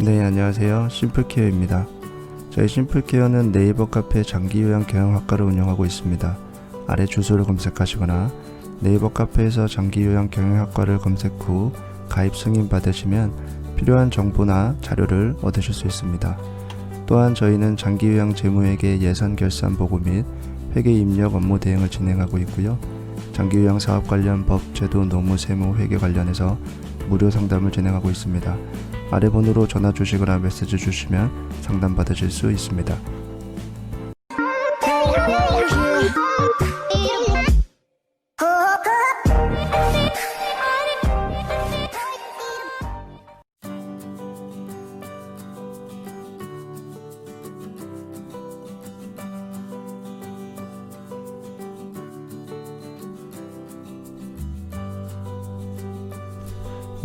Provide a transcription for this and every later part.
네, 안녕하세요. 심플케어입니다. 저희 심플케어는 네이버 카페 장기요양 경영학과를 운영하고 있습니다. 아래 주소를 검색하시거나 네이버 카페에서 장기요양 경영학과를 검색 후 가입 승인 받으시면 필요한 정보나 자료를 얻으실 수 있습니다. 또한 저희는 장기요양 재무회계 예산 결산 보고 및 회계 입력 업무 대행을 진행하고 있고요. 장기요양 사업 관련 법, 제도, 노무, 세무, 회계 관련해서 무료 상담을 진행하고 있습니다. 아래 번호로 전화 주시거나 메시지 주시면 상담 받으실 수 있습니다.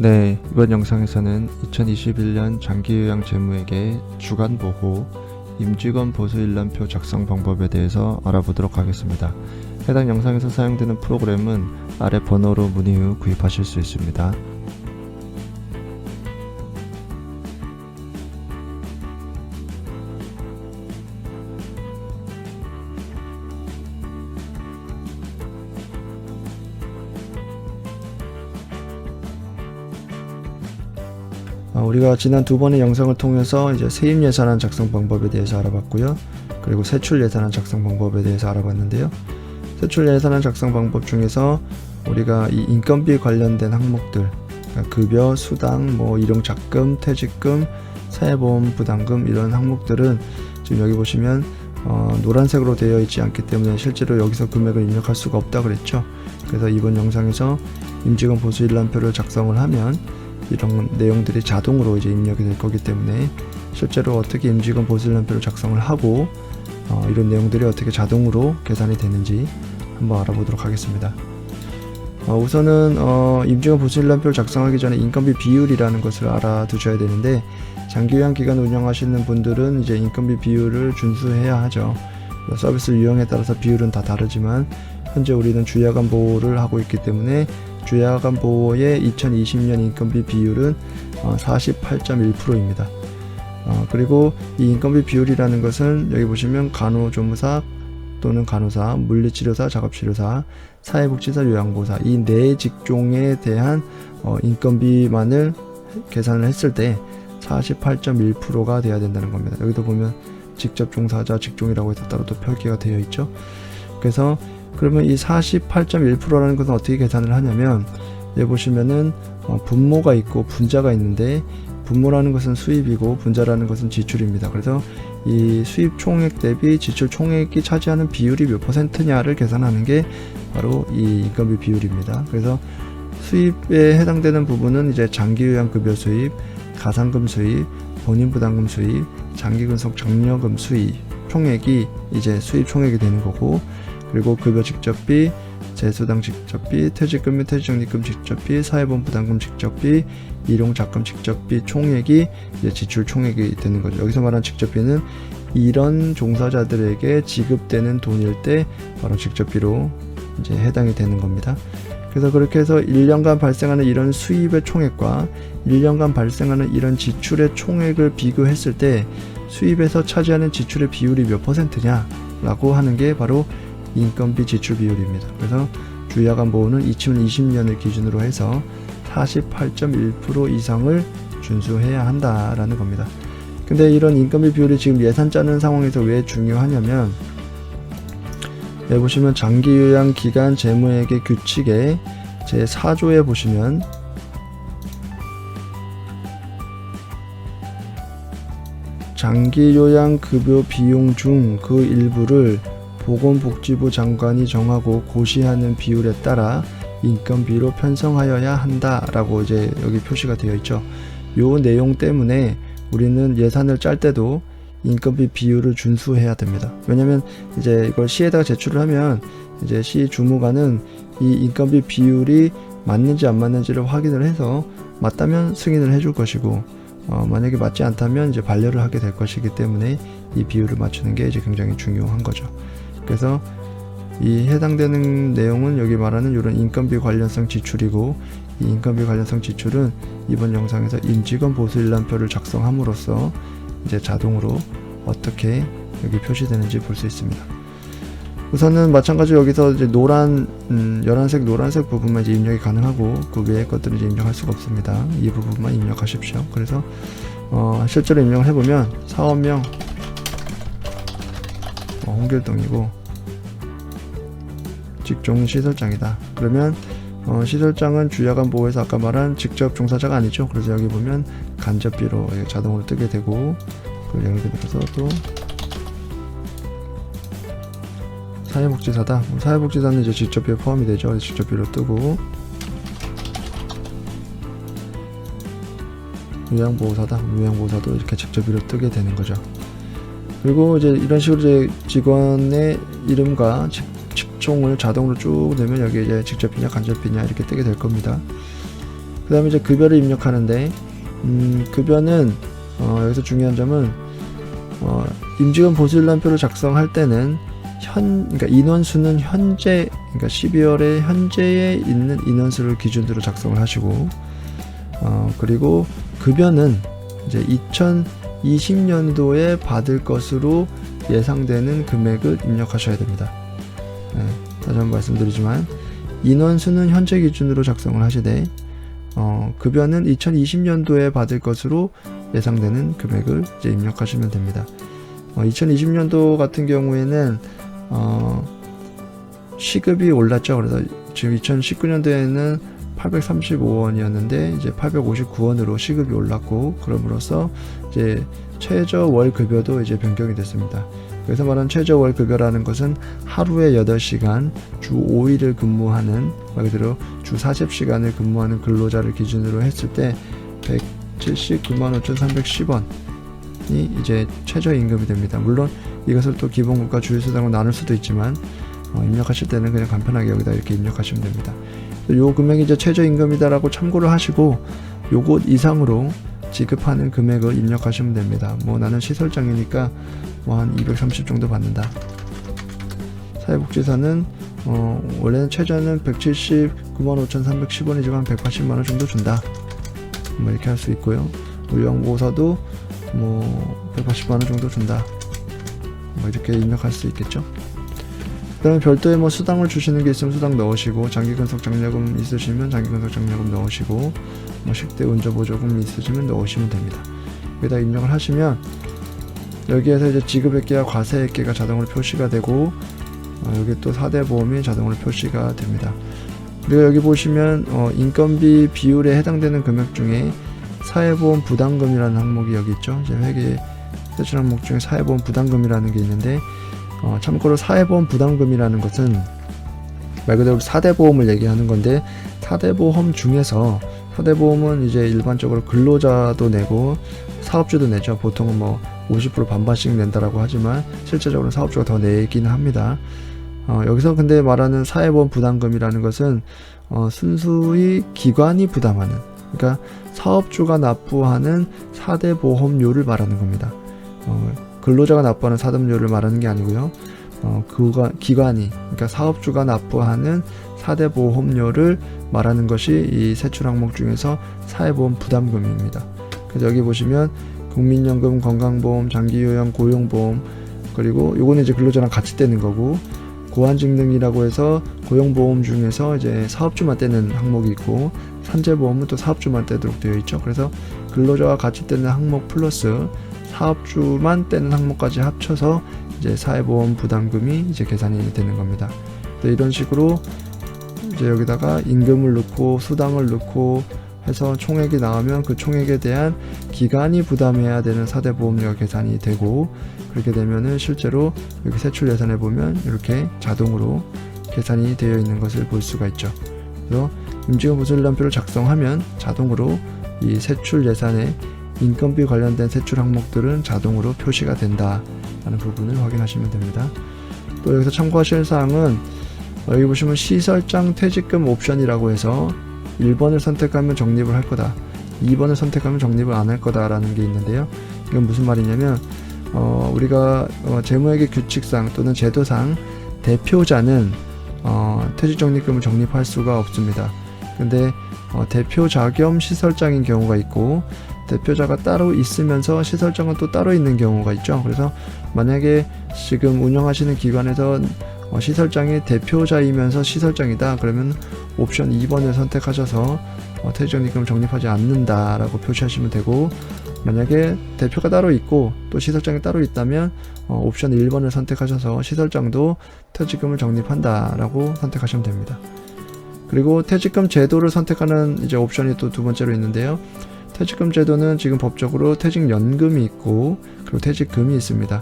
네, 이번 영상에서는 2021년 장기요양 재무회계 주간보고 임직원 보수일람표 작성 방법에 대해서 알아보도록 하겠습니다. 해당 영상에서 사용되는 프로그램은 아래 번호로 문의 후 구입하실 수 있습니다. 우리가 지난 두 번의 영상을 통해서 이제 세입 예산안 작성 방법에 대해서 알아봤고요. 그리고 세출 예산안 작성 방법에 대해서 알아봤는데요. 세출 예산안 작성 방법 중에서 우리가 이 인건비 관련된 항목들, 그러니까 급여, 수당, 일용작금, 퇴직금, 사회보험 부담금 이런 항목들은 지금 여기 보시면 노란색으로 되어 있지 않기 때문에 실제로 여기서 금액을 입력할 수가 없다 그랬죠. 그래서 이번 영상에서 임직원 보수일람표를 작성을 하면 이런 내용들이 자동으로 이제 입력이 될 거기 때문에 실제로 어떻게 임직원 보수일람표를 작성을 하고 이런 내용들이 어떻게 자동으로 계산이 되는지 한번 알아보도록 하겠습니다. 우선은 임직원 보수일람표를 작성하기 전에 인건비 비율이라는 것을 알아두셔야 되는데, 장기요양 기간 운영하시는 분들은 이제 인건비 비율을 준수해야 하죠. 서비스 유형에 따라서 비율은 다 다르지만 현재 우리는 주야간 보호를 하고 있기 때문에 주야간 보호의 2020년 인건비 비율은 48.1%입니다. 그리고 이 인건비 비율이라는 것은 여기 보시면 간호조무사 또는 간호사, 물리치료사, 작업치료사, 사회복지사, 요양보호사 이 네 직종에 대한 인건비만을 계산을 했을 때 48.1%가 돼야 된다는 겁니다. 여기도 보면 직접 종사자 직종이라고 해서 따로 또 표기가 되어 있죠. 그래서 그러면 이 48.1%라는 것은 어떻게 계산을 하냐면, 여기 보시면은 분모가 있고 분자가 있는데, 분모라는 것은 수입이고 분자라는 것은 지출입니다. 그래서 이 수입 총액 대비 지출 총액이 차지하는 비율이 몇 %냐를 계산하는 게 바로 이 인건비 비율입니다. 그래서 수입에 해당되는 부분은 이제 장기요양 급여 수입, 가산금 수입, 본인 부담금 수입, 장기근속 장려금 수입 총액이 이제 수입 총액이 되는 거고, 그리고 급여 직접비, 재수당 직접비, 퇴직금 및 퇴직적립금 직접비, 사회보험 부담금 직접비, 일용작금 직접비 총액이 이제 지출 총액이 되는 거죠. 여기서 말하는 직접비는 이런 종사자들에게 지급되는 돈일 때 바로 직접비로 이제 해당이 되는 겁니다. 그래서 그렇게 해서 1년간 발생하는 이런 수입의 총액과 1년간 발생하는 이런 지출의 총액을 비교했을 때 수입에서 차지하는 지출의 비율이 몇 %냐라고 하는 게 바로 인건비 지출 비율입니다. 그래서 주야간 보호는 2020년을 기준으로 해서 48.1% 이상을 준수해야 한다라는 겁니다. 근데 이런 인건비 비율이 지금 예산 짜는 상황에서 왜 중요하냐면, 여기 보시면 장기요양 기간 재무회계 규칙의 제4조에 보시면 장기요양 급여 비용 중 그 일부를 보건복지부 장관이 정하고 고시하는 비율에 따라 인건비로 편성하여야 한다라고 이제 여기 표시가 되어 있죠. 요 내용 때문에 우리는 예산을 짤 때도 인건비 비율을 준수해야 됩니다. 왜냐면 이제 이걸 시에다가 제출을 하면 이제 시 주무관은 이 인건비 비율이 맞는지 안 맞는지를 확인을 해서 맞다면 승인을 해줄 것이고, 만약에 맞지 않다면 이제 반려를 하게 될 것이기 때문에 이 비율을 맞추는 게 이제 굉장히 중요한 거죠. 그래서 이 해당되는 내용은 여기 말하는 이런 인건비 관련성 지출이고, 이 인건비 관련성 지출은 이번 영상에서 임직원 보수 일람표를 작성함으로써 이제 자동으로 어떻게 여기 표시되는지 볼 수 있습니다. 우선은 마찬가지로 여기서 이제 연한색 노란색 부분만 이제 입력이 가능하고 그 외의 것들은 이제 입력할 수가 없습니다. 이 부분만 입력하십시오. 그래서 실제로 입력을 해보면 사업명 홍길동이고 직종 시설장이다. 그러면 시설장은 주야간 보호에서 아까 말한 직접 종사자가 아니죠. 그래서 여기 보면 간접비로 자동으로 뜨게 되고, 그리고 예를 들어서 또 사회복지사다. 사회복지사는 이제 직접비에 포함이 되죠. 직접비로 뜨고, 요양보호사다. 요양보호사도 이렇게 직접비로 뜨게 되는 거죠. 그리고 이제 이런 식으로 이제 직원의 이름과 직종을 자동으로 쭉 넣으면 여기 이제 직접비냐 간접비냐 이렇게 뜨게 될 겁니다. 그 다음에 이제 급여를 입력하는데, 급여는 여기서 중요한 점은 임직원 보수일람표를 작성할 때는 그러니까 인원수는 현재, 그러니까 12월에 현재에 있는 인원수를 기준으로 작성을 하시고, 그리고 급여는 이제 2020년도에 받을 것으로 예상되는 금액을 입력하셔야 됩니다. 네, 다시 한번 말씀드리지만 인원수는 현재 기준으로 작성을 하시되 급여는 2020년도에 받을 것으로 예상되는 금액을 이제 입력하시면 됩니다. 2020년도 같은 경우에는 시급이 올랐죠. 그래서 지금 2019년도에는 835원이었는데 이제 859원으로 시급이 올랐고, 그럼으로써 이제 최저 월 급여도 이제 변경이 됐습니다. 그래서 말하는 최저 월 급여라는 것은 하루에 8시간 주 5일을 근무하는, 말 그대로 주 40시간을 근무하는 근로자를 기준으로 했을 때 179만 5,310원이 이제 최저 임금이 됩니다. 물론 이것을 또 기본급과 주휴수당으로 나눌 수도 있지만 입력하실 때는 그냥 간편하게 여기다 이렇게 입력하시면 됩니다. 요 금액이 이제 최저임금이다라고 참고를 하시고 요것 이상으로 지급하는 금액을 입력하시면 됩니다. 뭐 나는 시설장이니까 뭐 한 230 정도 받는다. 사회복지사는 원래는 최저는 179만 5,310원이지만 한 180만원 정도 준다. 뭐 이렇게 할 수 있고요. 요양보호사도 뭐 180만원 정도 준다. 뭐 이렇게 입력할 수 있겠죠. 그 다음에 별도의 뭐 수당을 주시는 게 있으면 수당 넣으시고, 장기근속 장려금 있으시면 장기근속 장려금 넣으시고, 뭐 식대 운전보조금 있으시면 넣으시면 됩니다. 여기다 입력을 하시면 여기에서 이제 지급액계와 과세액계가 자동으로 표시가 되고, 여기 또 4대 보험이 자동으로 표시가 됩니다. 그리고 여기 보시면 인건비 비율에 해당되는 금액 중에 사회보험 부담금이라는 항목이 여기 있죠. 이제 회계 세출 항목 중에 사회보험 부담금이라는 게 있는데, 참고로 사회보험 부담금이라는 것은 말 그대로 4대 보험을 얘기하는 건데, 4대 보험 중에서 4대 보험은 이제 일반적으로 근로자도 내고 사업주도 내죠. 보통은 뭐 50% 반반씩 낸다라고 하지만 실제적으로 사업주가 더 내기는 합니다. 여기서 근데 말하는 사회보험 부담금이라는 것은 순수히 기관이 부담하는, 그러니까 사업주가 납부하는 4대 보험료를 말하는 겁니다. 근로자가 납부하는 사업료를 말하는 게 아니고요. 기관이, 그러니까 사업주가 납부하는 4대 보험료를 말하는 것이 이 세출 항목 중에서 사회보험 부담금입니다. 그래서 여기 보시면 국민연금, 건강보험, 장기요양, 고용보험, 그리고 요거는 이제 근로자랑 같이 떼는 거고, 고환직능이라고 해서 고용보험 중에서 이제 사업주만 떼는 항목이 있고, 산재보험은 또 사업주만 떼도록 되어 있죠. 그래서 근로자와 같이 떼는 항목 플러스 사업주만 떼는 항목까지 합쳐서 이제 사회보험 부담금이 이제 계산이 되는 겁니다. 이런 식으로 이제 여기다가 임금을 넣고 수당을 넣고 해서 총액이 나오면 그 총액에 대한 기관이 부담해야 되는 4대 보험료가 계산이 되고, 그렇게 되면은 실제로 여기 세출 예산에 보면 이렇게 자동으로 계산이 되어 있는 것을 볼 수가 있죠. 그래서 임직원 보수일람표를 작성하면 자동으로 이 세출 예산에 인건비 관련된 세출 항목들은 자동으로 표시가 된다 라는 부분을 확인하시면 됩니다. 또 여기서 참고하실 사항은 여기 보시면 시설장 퇴직금 옵션이라고 해서 1번을 선택하면 적립을 할 거다, 2번을 선택하면 적립을 안 할 거다 라는 게 있는데요. 이건 무슨 말이냐면 우리가 재무회계 규칙상 또는 제도상 대표자는 퇴직적립금을 적립할 수가 없습니다. 근데 대표자 겸 시설장인 경우가 있고, 대표자가 따로 있으면서 시설장은 또 따로 있는 경우가 있죠. 그래서 만약에 지금 운영하시는 기관에서 시설장이 대표자이면서 시설장이다, 그러면 옵션 2번을 선택하셔서 퇴직적립금 적립하지 않는다 라고 표시하시면 되고, 만약에 대표가 따로 있고 또 시설장이 따로 있다면 옵션 1번을 선택하셔서 시설장도 퇴직금을 적립한다 라고 선택하시면 됩니다. 그리고 퇴직금 제도를 선택하는 이제 옵션이 또 두 번째로 있는데요. 퇴직금 제도는 지금 법적으로 퇴직연금이 있고, 그리고 퇴직금이 있습니다.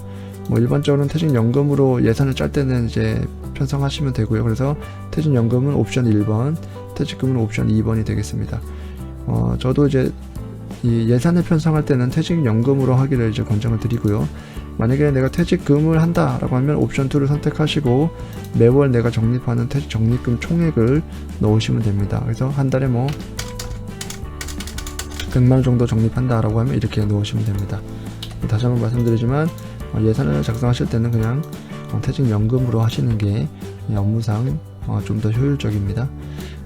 뭐 일반적으로는 퇴직연금으로 예산을 짤 때는 이제 편성하시면 되고요. 그래서 퇴직연금은 옵션 1번, 퇴직금은 옵션 2번이 되겠습니다. 저도 이제 이 예산을 편성할 때는 퇴직연금으로 하기를 이제 권장을 드리고요. 만약에 내가 퇴직금을 한다라고 하면 옵션 2를 선택하시고 매월 내가 적립하는 퇴직 적립금 총액을 넣으시면 됩니다. 그래서 한 달에 뭐 100만원 정도 적립한다라고 하면 이렇게 넣으시면 됩니다. 다시 한번 말씀드리지만 예산을 작성하실 때는 그냥 퇴직연금으로 하시는 게 업무상 좀 더 효율적입니다.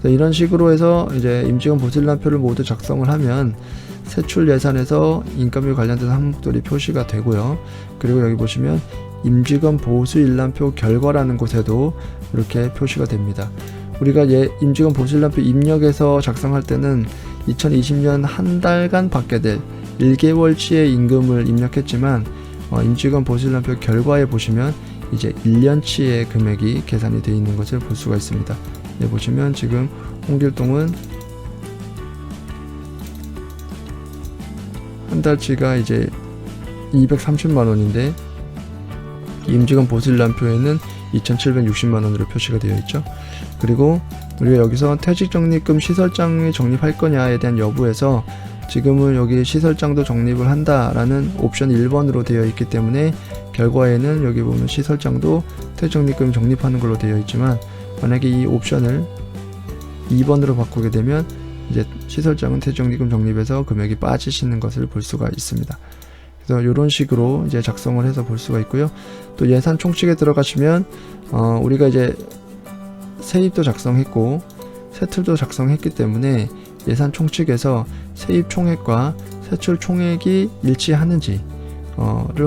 이런 식으로 해서 이제 임직원 보수일람표를 모두 작성을 하면 세출 예산에서 인건비 관련된 항목들이 표시가 되고요. 그리고 여기 보시면 임직원 보수일람표 결과라는 곳에도 이렇게 표시가 됩니다. 우리가 임직원 보수일람표 입력에서 작성할 때는 2020년 한 달간 받게 될 1개월치의 임금을 입력했지만 임직원 보수일람표 결과에 보시면 이제 1년치의 금액이 계산이 되어 있는 것을 볼 수가 있습니다. 네, 보시면 지금 홍길동은 한 달치가 이제 230만원인데 임직원 보수일람표에는 2,760만원으로 표시가 되어 있죠. 그리고 우리가 여기서 퇴직적립금 시설장을 적립할 거냐에 대한 여부에서 지금은 여기 시설장도 적립을 한다라는 옵션 1번으로 되어 있기 때문에 결과에는 여기 보면 시설장도 퇴직적립금 적립하는 걸로 되어 있지만, 만약에 이 옵션을 2번으로 바꾸게 되면 이제 시설장은 퇴직적립금 적립에서 금액이 빠지시는 것을 볼 수가 있습니다. 그래서 이런 식으로 이제 작성을 해서 볼 수가 있고요. 또 예산 총칙에 들어가시면 우리가 이제 세입도 작성했고 세출도 작성했기 때문에 예산 총칙에서 세입 총액과 세출 총액이 일치하는지를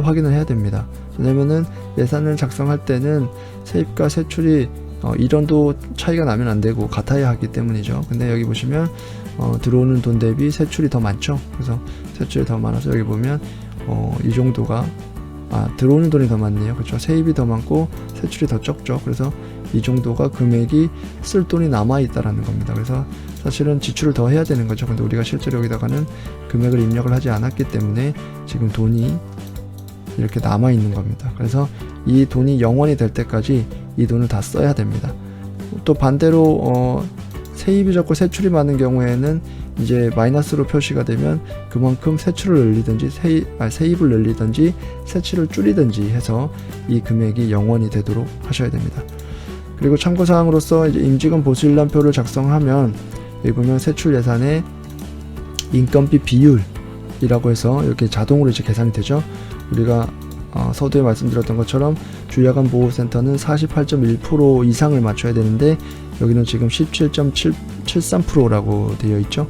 확인을 해야 됩니다. 왜냐면은 예산을 작성할 때는 세입과 세출이 1원도 차이가 나면 안 되고 같아야 하기 때문이죠. 근데 여기 보시면 들어오는 돈 대비 세출이 더 많죠. 그래서 세출이 더 많아서 여기 보면 이 정도가 들어오는 돈이 더 많네요. 그렇죠. 세입이 더 많고 세출이 더 적죠. 그래서 이 정도가 금액이 쓸 돈이 남아 있다라는 겁니다. 그래서 사실은 지출을 더 해야 되는 거죠. 근데 우리가 실제로 여기다가는 금액을 입력을 하지 않았기 때문에 지금 돈이 이렇게 남아 있는 겁니다. 그래서 이 돈이 0원이 될 때까지 이 돈을 다 써야 됩니다. 또 반대로 세입이 적고 세출이 많은 경우에는 이제 마이너스로 표시가 되면 그만큼 세출을 늘리든지 세입을 늘리든지 세출을 줄이든지 해서 이 금액이 0원이 되도록 하셔야 됩니다. 그리고 참고사항으로서 이제 임직원 보수일람표를 작성하면 여기 보면 세출 예산의 인건비 비율이라고 해서 이렇게 자동으로 이제 계산이 되죠. 우리가 서두에 말씀드렸던 것처럼 주야간 보호센터는 48.1% 이상을 맞춰야 되는데 여기는 지금 17.73%라고 되어 있죠.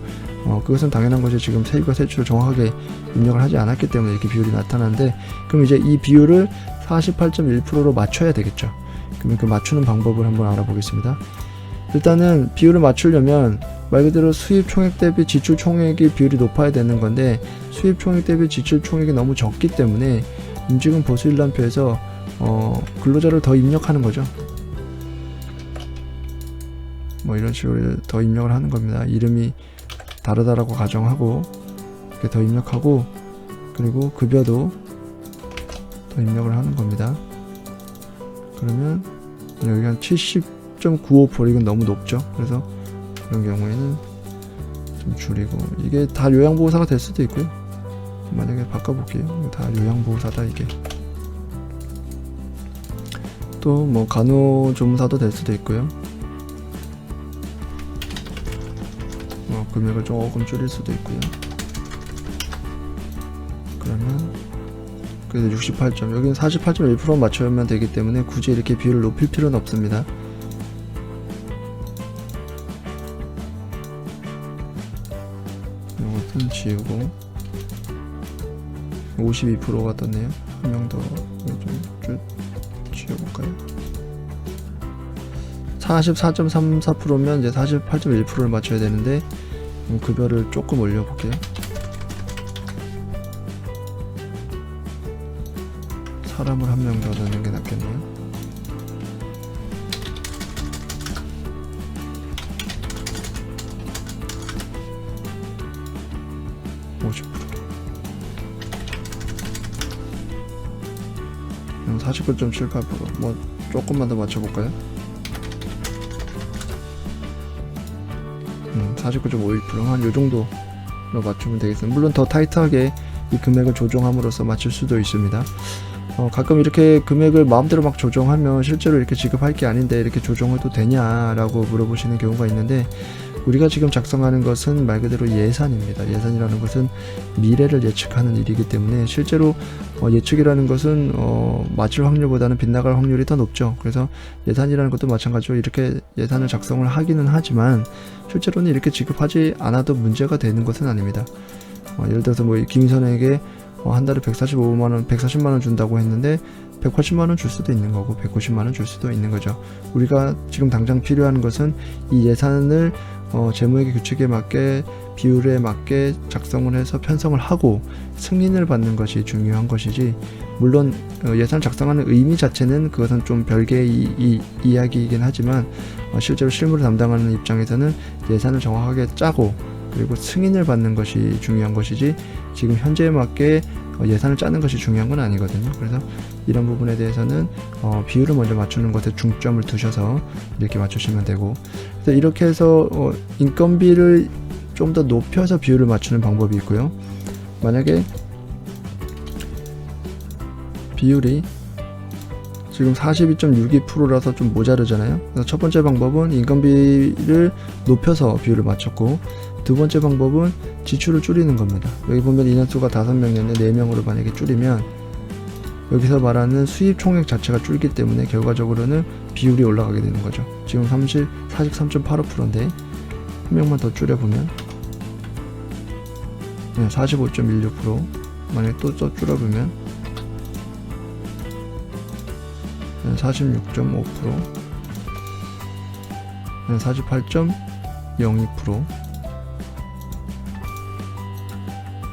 그것은 당연한 것이 지금 세입과 세출을 정확하게 입력을 하지 않았기 때문에 이렇게 비율이 나타나는데, 그럼 이제 이 비율을 48.1%로 맞춰야 되겠죠. 그러면 그 맞추는 방법을 한번 알아보겠습니다. 일단은 비율을 맞추려면 말 그대로 수입 총액 대비 지출 총액이 비율이 높아야 되는 건데 수입 총액 대비 지출 총액이 너무 적기 때문에 임직원 보수일람표에서 근로자를 더 입력하는 거죠. 뭐 이런 식으로 더 입력을 하는 겁니다. 이름이 다르다라고 가정하고 이렇게 더 입력하고, 그리고 급여도 더 입력을 하는 겁니다. 그러면 여기 한 70.95% 이건 너무 높죠. 그래서 그런 경우에는 좀 줄이고, 이게 다 요양보호사가 될 수도 있고요. 만약에 바꿔볼게요. 다 요양보호사다 이게. 또 뭐 간호조무사도 될 수도 있고요. 금액을 조금 줄일 수도 있고요. 그러면 그래도 68점, 여기는 48.1% 맞추면 되기 때문에 굳이 이렇게 비율을 높일 필요는 없습니다. 되고 52%가 떴네요. 한 명 더 좀 지워볼까요? 44.34%면 이제 48.1%를 맞춰야 되는데 급여를 조금 올려볼게요. 사람을 한 명 더 넣는 게 낫겠네요. 음, 49.78%. 뭐 조금만 더 맞춰볼까요? 49.51%. 한 요정도로 맞추면 되겠습니다. 물론 더 타이트하게 이 금액을 조정함으로써 맞출 수도 있습니다. 가끔 이렇게 금액을 마음대로 막 조정하면 실제로 이렇게 지급할 게 아닌데 이렇게 조정해도 되냐라고 물어보시는 경우가 있는데, 우리가 지금 작성하는 것은 말 그대로 예산입니다. 예산이라는 것은 미래를 예측하는 일이기 때문에 실제로 예측이라는 것은 맞을 확률보다는 빗나갈 확률이 더 높죠. 그래서 예산이라는 것도 마찬가지로 이렇게 예산을 작성을 하기는 하지만 실제로는 이렇게 지급하지 않아도 문제가 되는 것은 아닙니다. 예를 들어서 뭐 김선에게 한 달에 145만원, 140만원 준다고 했는데 180만원 줄 수도 있는 거고 190만원 줄 수도 있는 거죠. 우리가 지금 당장 필요한 것은 이 예산을 재무회계 규칙에 맞게 비율에 맞게 작성을 해서 편성을 하고 승인을 받는 것이 중요한 것이지, 물론 예산 작성하는 의미 자체는 그것은 좀 별개의 이야기이긴 하지만 실제로 실무를 담당하는 입장에서는 예산을 정확하게 짜고 그리고 승인을 받는 것이 중요한 것이지 지금 현재에 맞게 예산을 짜는 것이 중요한 건 아니거든요. 그래서 이런 부분에 대해서는 비율을 먼저 맞추는 것에 중점을 두셔서 이렇게 맞추시면 되고, 그래서 이렇게 해서 인건비를 좀 더 높여서 비율을 맞추는 방법이 있고요. 만약에 비율이 지금 42.62%라서 좀 모자르잖아요. 그래서 첫 번째 방법은 인건비를 높여서 비율을 맞췄고, 두 번째 방법은 지출을 줄이는 겁니다. 여기 보면 인원수가 5명이었는데 4명으로 만약에 줄이면 여기서 말하는 수입 총액 자체가 줄기 때문에 결과적으로는 비율이 올라가게 되는 거죠. 지금 43.85%인데 한 명만 더 줄여보면 45.16%, 만약에 또 줄여보면 46.5%, 48.02%,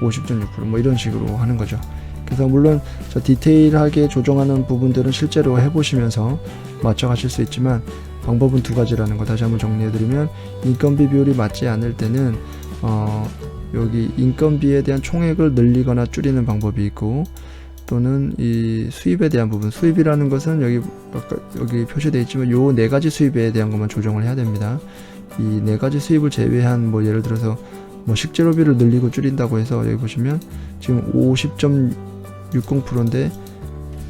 50.6%, 뭐 이런 식으로 하는 거죠. 그래서 물론 저 디테일하게 조정하는 부분들은 실제로 해보시면서 맞춰가실 수 있지만 방법은 두 가지라는 거 다시 한번 정리해드리면, 인건비 비율이 맞지 않을 때는 여기 인건비에 대한 총액을 늘리거나 줄이는 방법이 있고, 또는 이 수입에 대한 부분, 수입이라는 것은 여기 표시되어 있지만 요 네 가지 수입에 대한 것만 조정을 해야 됩니다. 이 네 가지 수입을 제외한 뭐 예를 들어서 뭐 식재료비를 늘리고 줄인다고 해서 여기 보시면 지금 50.60%인데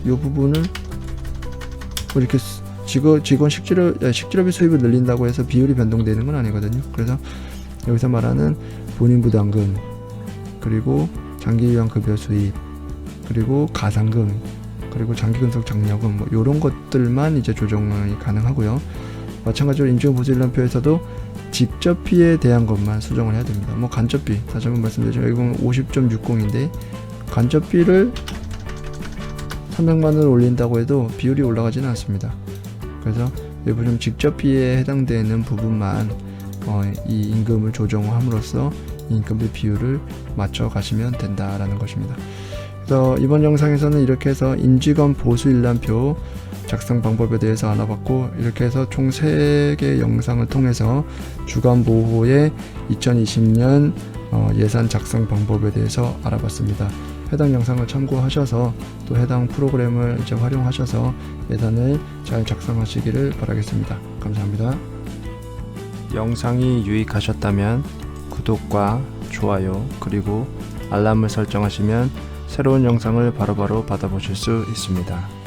이 부분을 뭐 이렇게 직원 식재료비 수입을 늘린다고 해서 비율이 변동되는 건 아니거든요. 그래서 여기서 말하는 본인 부담금, 그리고 장기유한 급여 수입, 그리고 가상금, 그리고 장기근속 장려금, 뭐 이런 것들만 이제 조정이 가능하고요. 마찬가지로 임직원보수일람표에서도 직접비에 대한 것만 수정을 해야 됩니다. 뭐 간접비, 다시 한번 말씀드리죠. 여기 보면 50.60인데 간접비를 300만원을 올린다고 해도 비율이 올라가지는 않습니다. 그래서 여기 보시면 직접비에 해당되는 부분만 이 임금을 조정함으로써 임금비 비율을 맞춰 가시면 된다라는 것입니다. 그래서 이번 영상에서는 이렇게 해서 임직원 보수일람표 작성 방법에 대해서 알아봤고, 이렇게 해서 총 3개 영상을 통해서 주간보호의 2020년 예산 작성 방법에 대해서 알아봤습니다. 해당 영상을 참고하셔서 또 해당 프로그램을 이제 활용하셔서 예산을 잘 작성하시기를 바라겠습니다. 감사합니다. 영상이 유익하셨다면 구독과 좋아요 그리고 알람을 설정하시면 새로운 영상을 바로바로 받아보실 수 있습니다.